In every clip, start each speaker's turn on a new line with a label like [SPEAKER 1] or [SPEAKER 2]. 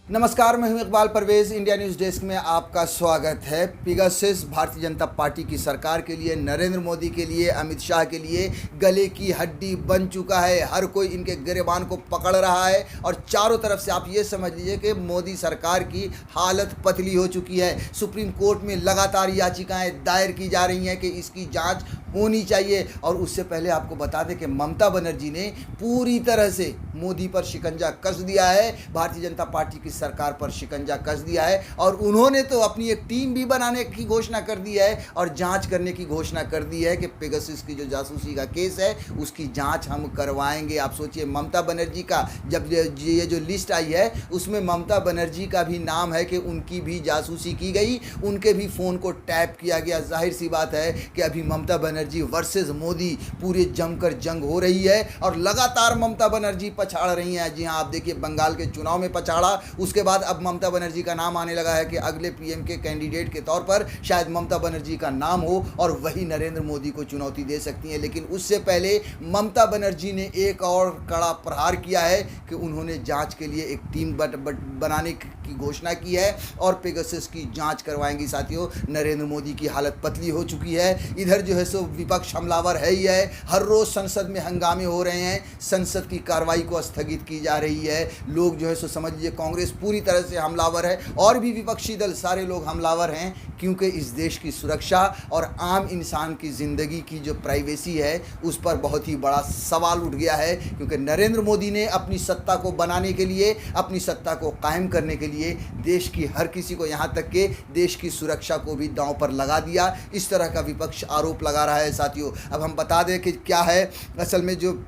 [SPEAKER 1] नमस्कार, मैं हूं Iqbal Parvez. India news desk में आपका स्वागत है। पेगासस भारतीय जनता पार्टी की सरकार के लिए, नरेंद्र मोदी के लिए, अमित शाह के लिए गले की हड्डी बन चुका है। हर कोई इनके गिरेबान को पकड़ रहा है और चारों तरफ से आप ये समझ लीजिए कि मोदी सरकार की हालत पतली हो चुकी है। सुप्रीम कोर्ट में लगातार याचिकाएं दायर की जा रही हैं कि इसकी जांच होनी चाहिए। और उससे पहले आपको बता दें कि ममता बनर्जी ने पूरी तरह से मोदी पर शिकंजा कस दिया है, भारतीय जनता पार्टी की सरकार पर शिकंजा कस दिया है। और उन्होंने तो अपनी एक टीम भी बनाने की घोषणा कर दी है और जांच करने की घोषणा कर दी है कि पेगासस की जो जासूसी का केस है उसकी जांच हम करवाएंगे। आप सोचिए, ममता बनर्जी का जब ये जो लिस्ट आई है उसमें ममता बनर्जी का भी नाम है कि उनकी भी जासूसी की गई, उनके भी फ़ोन को टैप किया गया। जाहिर सी बात है कि अभी ममता बनर्जी वर्सेस मोदी पूरे जमकर जंग हो रही है और लगातार ममता बनर्जी पछाड़ रही हैं। जी हाँ, आप देखिए, बंगाल के चुनाव में पछाड़ा, उसके बाद अब ममता बनर्जी का नाम आने लगा है कि अगले पीएम के कैंडिडेट के तौर पर शायद ममता बनर्जी का नाम हो और वही नरेंद्र मोदी को चुनौती दे सकती हैं। लेकिन उससे पहले ममता बनर्जी ने एक और कड़ा प्रहार किया है कि उन्होंने जांच के लिए एक टीम बनाने की घोषणा की है और पेगासस की जांच करवाएंगी। साथियों, नरेंद्र मोदी की हालत पतली हो चुकी है। इधर जो है सो विपक्ष हमलावर है ही है। हर रोज़ संसद में हंगामे हो रहे हैं, संसद की कार्रवाई को स्थगित की जा रही है। लोग जो है सो समझ लीजिए कांग्रेस पूरी तरह से हमलावर है और भी विपक्षी दल सारे लोग हमलावर हैं, क्योंकि इस देश की सुरक्षा और आम इंसान की ज़िंदगी की जो प्राइवेसी है उस पर बहुत ही बड़ा सवाल उठ गया है। क्योंकि नरेंद्र मोदी ने अपनी सत्ता को बनाने के लिए, अपनी सत्ता को कायम करने के लिए देश की हर किसी को, यहाँ तक कि देश की सुरक्षा को भी दांव पर लगा दिया। इस तरह का विपक्ष आरोप लगा रहा है। साथियों, अब हम बता दें कि क्या है असल में जो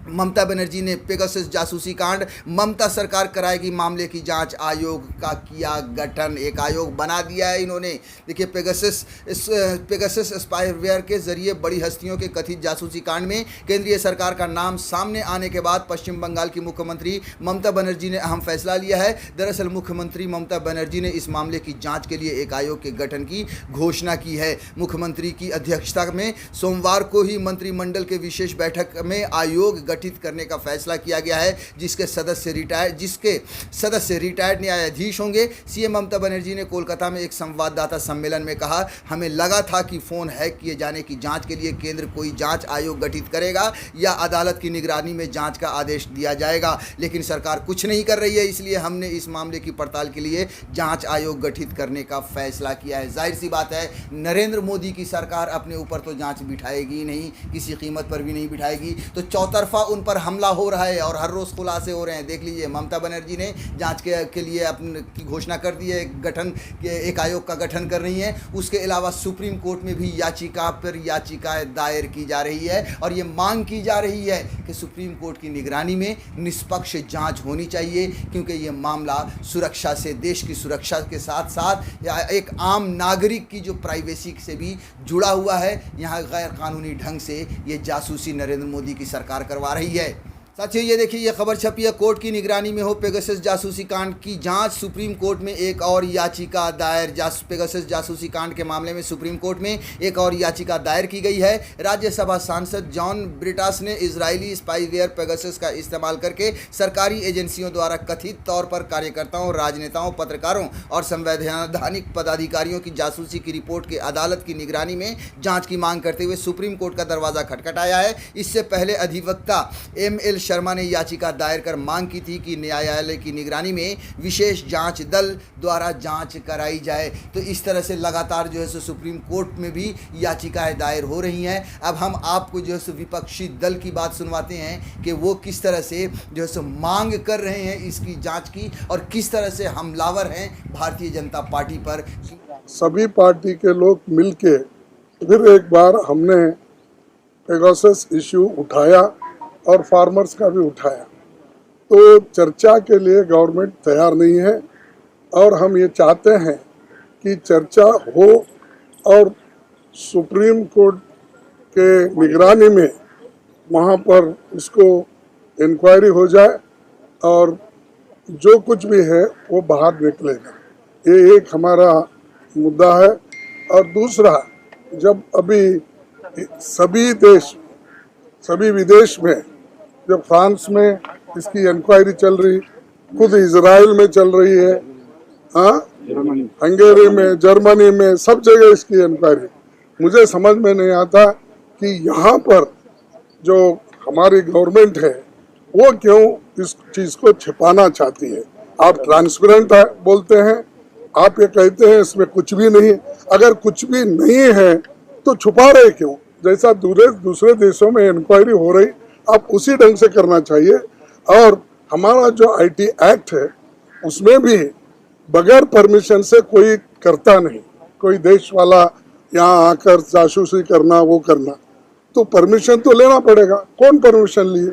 [SPEAKER 1] ममता बनर्जी ने पेगासस जासूसी कांड, ममता सरकार कराएगी मामले की जांच, आयोग का किया गठन, एक आयोग बना दिया है इन्होंने। देखिए, पेगासस स्पाईवेयर के जरिए बड़ी हस्तियों के कथित जासूसी कांड में केंद्रीय सरकार का नाम सामने आने के बाद पश्चिम बंगाल की मुख्यमंत्री ममता बनर्जी ने अहम फैसला लिया है। दरअसल मुख्यमंत्री ममता बनर्जी ने इस मामले की जाँच के लिए एक आयोग के गठन की घोषणा की है। मुख्यमंत्री की अध्यक्षता में सोमवार को ही मंत्रिमंडल के विशेष बैठक में आयोग गठित करने का फैसला किया गया है, जिसके सदस्य रिटायर्ड न्यायाधीश होंगे। सीएम ममता बनर्जी ने कोलकाता में एक संवाददाता सम्मेलन में कहा, हमें लगा था कि फ़ोन हैक किए जाने की जांच के लिए केंद्र कोई जांच आयोग गठित करेगा या अदालत की निगरानी में जांच का आदेश दिया जाएगा, लेकिन सरकार कुछ नहीं कर रही है, इसलिए हमने इस मामले की पड़ताल के लिए जांच आयोग गठित करने का फैसला किया है। जाहिर सी बात है, नरेंद्र मोदी की सरकार अपने ऊपर तो जांच बिठाएगी नहीं, किसी कीमत पर भी नहीं बिठाएगी। तो चौतरफा उन पर हमला हो रहा है और हर रोज़ खुलासे हो रहे हैं। देख लीजिए, ममता बनर्जी ने जांच के लिए अपनी की घोषणा कर दी है, एक आयोग का गठन कर रही हैं। उसके अलावा सुप्रीम कोर्ट में भी याचिका पर याचिकाएं दायर की जा रही है और ये मांग की जा रही है कि सुप्रीम कोर्ट की निगरानी में निष्पक्ष जांच होनी चाहिए, क्योंकि ये मामला सुरक्षा से, देश की सुरक्षा के साथ साथ एक आम नागरिक की जो प्राइवेसी से भी जुड़ा हुआ है। यहाँ गैर कानूनी ढंग से ये जासूसी नरेंद्र मोदी की सरकार करवा रही है। साथियों, ये देखिए, ये खबर छपी है, कोर्ट की निगरानी में हो पेगासस जासूसी कांड की जांच। सुप्रीम कोर्ट में एक और याचिका दायर, पेगासस जासूसी कांड के मामले में सुप्रीम कोर्ट में एक और याचिका दायर की गई है। राज्यसभा सांसद जॉन ब्रिटास ने इजरायली स्पाईवेयर पेगासस का इस्तेमाल करके सरकारी एजेंसियों द्वारा कथित तौर पर कार्यकर्ताओं, राजनेताओं, पत्रकारों और संवैधानिक पदाधिकारियों की जासूसी की रिपोर्ट के अदालत की निगरानी में जाँच की मांग करते हुए सुप्रीम कोर्ट का दरवाज़ा खटखटाया है। इससे पहले अधिवक्ता ML शर्मा ने याचिका दायर कर मांग की थी कि न्यायालय की निगरानी में विशेष जांच दल द्वारा जांच कराई जाए। तो इस तरह से लगातार जो है सो सुप्रीम कोर्ट में भी याचिकाएं दायर हो रही हैं। अब हम आपको जो है सो विपक्षी दल की बात सुनवाते हैं कि वो किस तरह से जो है सो मांग कर रहे हैं इसकी जांच की और किस तरह से हमलावर हैं भारतीय जनता पार्टी पर।
[SPEAKER 2] सभी पार्टी के लोग मिलके फिर एक बार हमने पेगासस इश्यू उठाया और फार्मर्स का भी उठाया। तो चर्चा के लिए गवर्नमेंट तैयार नहीं है और हम ये चाहते हैं कि चर्चा हो और सुप्रीम कोर्ट के निगरानी में वहाँ पर इसको इंक्वायरी हो जाए और जो कुछ भी है वो बाहर निकलेगा। ये एक हमारा मुद्दा है। और दूसरा, जब अभी सभी विदेश में, जब फ्रांस में इसकी इंक्वायरी चल रही, खुद इजराइल में चल रही है, हाँ, हंगेरी में, जर्मनी में, सब जगह इसकी इंक्वायरी। मुझे समझ में नहीं आता कि यहाँ पर जो हमारी गवर्नमेंट है वो क्यों इस चीज को छिपाना चाहती है। आप ट्रांसपेरेंट बोलते हैं, आप ये कहते हैं इसमें कुछ भी नहीं। अगर कुछ भी नहीं है तो छुपा रहे क्यों? जैसा दूसरे देशों में इंक्वायरी हो रही, आप उसी ढंग से करना चाहिए। और हमारा जो आईटी एक्ट है उसमें भी बगैर परमिशन से कोई करता नहीं, कोई देश वाला यहाँ आकर जासूसी करना, वो करना, तो परमिशन तो लेना पड़ेगा। कौन परमिशन लिए,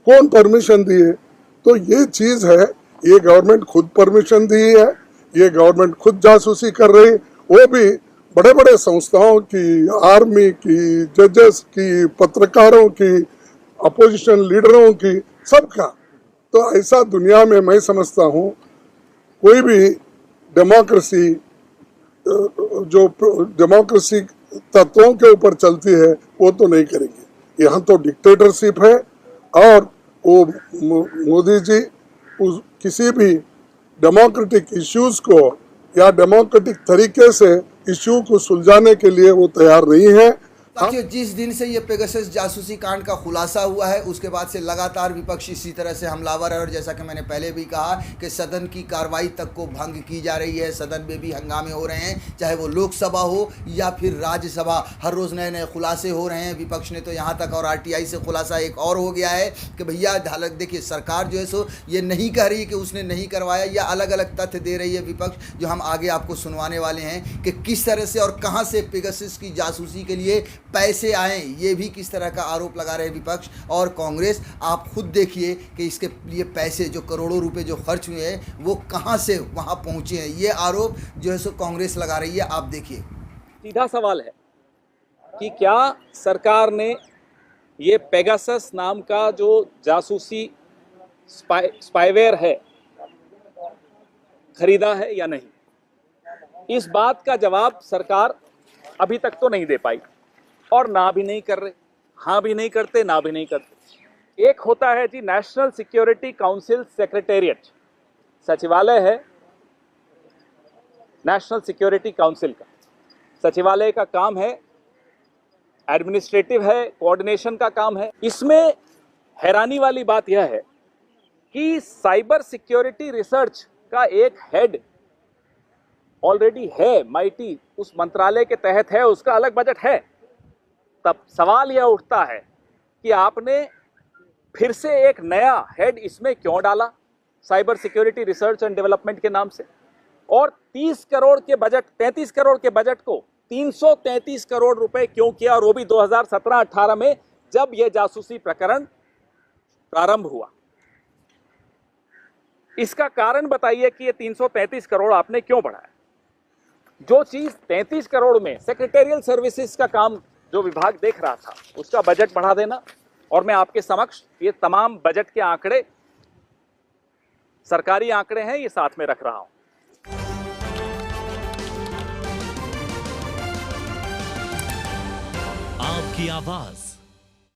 [SPEAKER 2] कौन परमिशन दिए? तो ये चीज है, ये गवर्नमेंट खुद परमिशन दी है, ये गवर्नमेंट खुद जासूसी कर रही, वो भी बड़े बड़े संस्थाओं की, आर्मी की, जजेस की, पत्रकारों की, अपोजिशन लीडरों की, सबका। तो ऐसा दुनिया में मैं समझता हूँ कोई भी डेमोक्रेसी जो डेमोक्रेसी तत्वों के ऊपर चलती है वो तो नहीं करेंगे। यहाँ तो डिक्टेटरशिप है। और वो मोदी जी किसी भी डेमोक्रेटिक इश्यूज को या डेमोक्रेटिक तरीके से इश्यू को सुलझाने के लिए वो तैयार नहीं है।
[SPEAKER 1] साथियों, जिस दिन से ये पेगासस जासूसी कांड का खुलासा हुआ है उसके बाद से लगातार विपक्ष इसी तरह से हमलावर है। और जैसा कि मैंने पहले भी कहा कि सदन की कार्रवाई तक को भंग की जा रही है, सदन में भी हंगामे हो रहे हैं, चाहे वो लोकसभा हो या फिर राज्यसभा। हर रोज़ नए नए खुलासे हो रहे हैं। विपक्ष ने तो यहाँ तक, और आरटीआई से खुलासा एक और हो गया है कि भैया हालत देखिए, सरकार जो है सो ये नहीं कह रही कि उसने नहीं करवाया, या अलग अलग तथ्य दे रही है विपक्ष, जो हम आगे आपको सुनवाने वाले हैं कि किस तरह से और कहाँ से पेगासस की जासूसी के लिए पैसे आए, ये भी किस तरह का आरोप लगा रहे हैं विपक्ष और कांग्रेस। आप खुद देखिए कि इसके लिए पैसे जो करोड़ों रुपए जो खर्च हुए हैं वो कहां से वहां पहुंचे हैं, ये आरोप जो है सो कांग्रेस लगा रही है। आप देखिए,
[SPEAKER 3] सीधा सवाल है कि क्या सरकार ने ये पेगासस नाम का जो जासूसी स्पाईवेयर है खरीदा है या नहीं। इस बात का जवाब सरकार अभी तक तो नहीं दे पाई, और ना भी नहीं कर रहे। हाँ भी नहीं करते, ना भी नहीं करते। एक होता है जी नेशनल सिक्योरिटी काउंसिल सेक्रेटेरिएट, सचिवालय है नेशनल सिक्योरिटी काउंसिल का। सचिवालय का काम है, एडमिनिस्ट्रेटिव है, कोऑर्डिनेशन का काम है। इसमें हैरानी वाली बात यह है कि साइबर सिक्योरिटी रिसर्च का एक हेड ऑलरेडी है, माइटी उस मंत्रालय के तहत है, उसका अलग बजट है। तब सवाल यह उठता है कि आपने फिर से एक नया हेड इसमें क्यों डाला, cyber security research and development के नाम से, और 30 करोड़ के बजट, 33 करोड़ के बजट को 333 करोड़ रुपए क्यों किया, और वो भी 2017-18 में जब यह जासूसी प्रकरण प्रारंभ हुआ। इसका कारण बताइए कि ये 333 करोड़ आपने क्यों बढ़ाया। जो चीज 33 करोड़ में सेक्रेटेरियल सर्विसेज का काम जो विभाग देख रहा था उसका बजट बढ़ा देना। और मैं आपके समक्ष ये तमाम बजट के आंकड़े, सरकारी आंकड़े हैं, ये साथ में रख रहा हूं।
[SPEAKER 4] आपकी आवाज